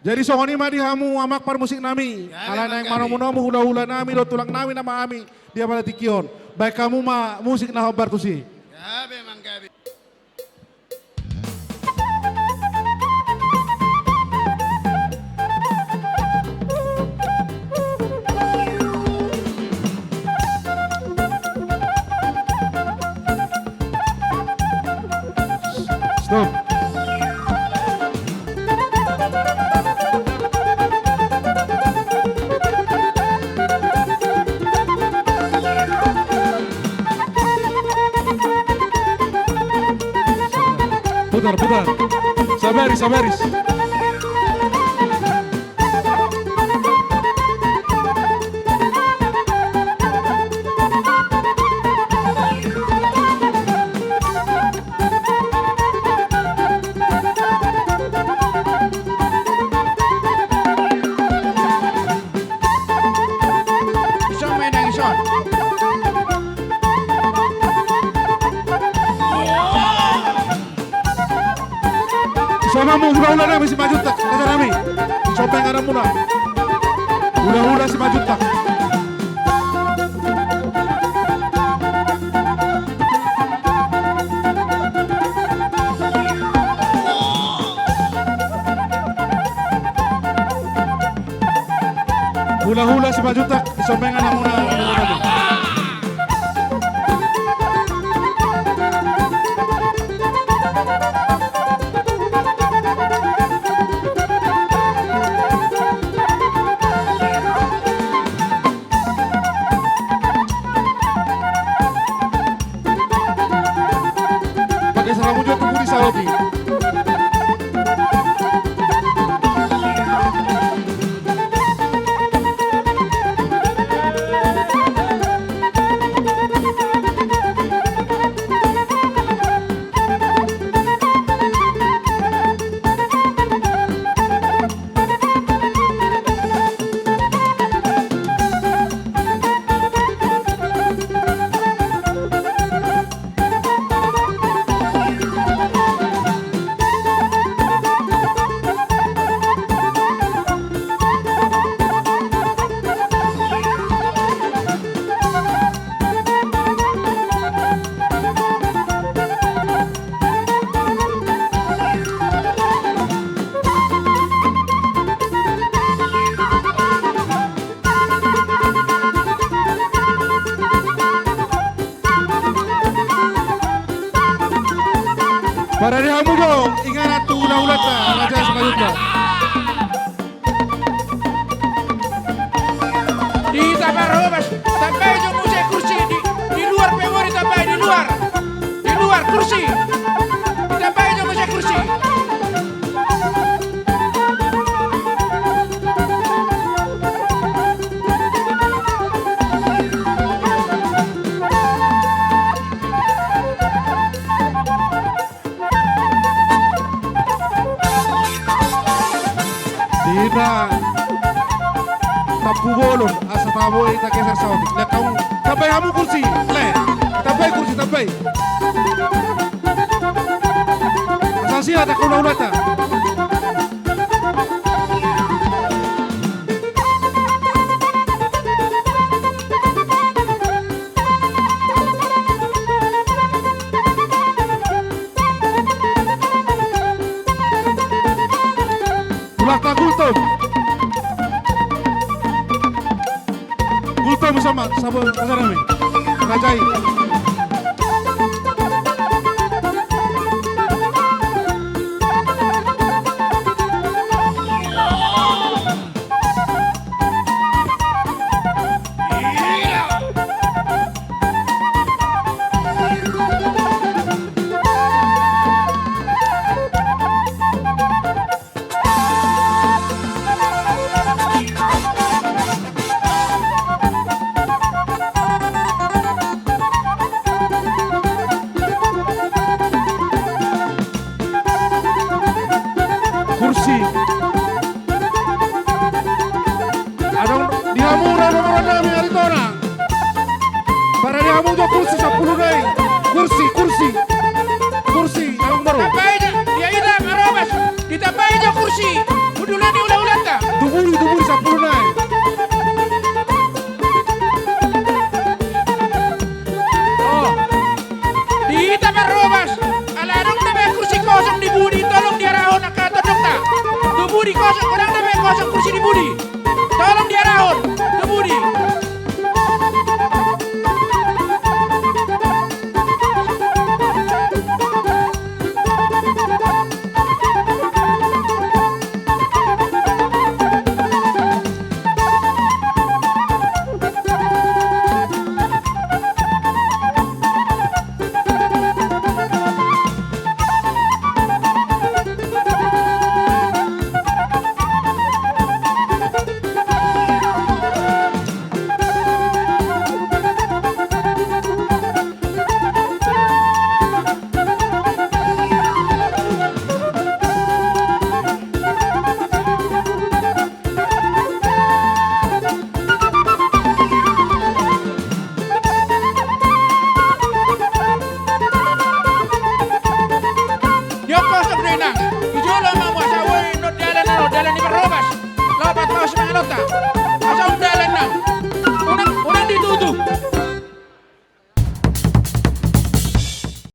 Jadi songoni madi hamu amak par musik nami. Ala nang manomu hula-hula nami do tulang nami nama ami dia pada tikion. Baik kamu mah musik nah hobar tu sih. Gabe mang gabe. Stop. Putar. Sabaris. Ison main yang ison. Sama mu hula-hula nami si maju tak. Kata nami. Sopeng ada muna. Hula-hula si maju tak. Hula-hula si maju tak. Sopeng ada muna. Pakai saramu juga tunggu di Saudi. Para dia hamu dong, ingat atu ulah-ulah ta, raja semayuta. Di tabar Robas, sampai jo musik kursi di luar memori sampai di luar kursi. Sampai jo musik kursi. Tidak. Tapu bolon, asa tabo ita geser Saudi. Lihat kamu, tapai hamu kursi, le, tapai kursi, tapai. Asal sih ada kau ulah ta. Ulah tak gultom. Gultom sama sabun kasar kami. Rajai. Kursi. Ada dihamu orang-orang kami hari orang. Para dihamu juga kursi 10 deh. Kursi yang baru. Tapai dia hilang Robas. Ditapai jo kursi. Udulan ni ulah Budi kosong, kodang DP kosong kursi di Budi. Tolong dia Rahul ke Budi. Dia kosong Renang. Ijolo mau asawoy no dalan ni Barrobas. Lopat mau si Mangalota.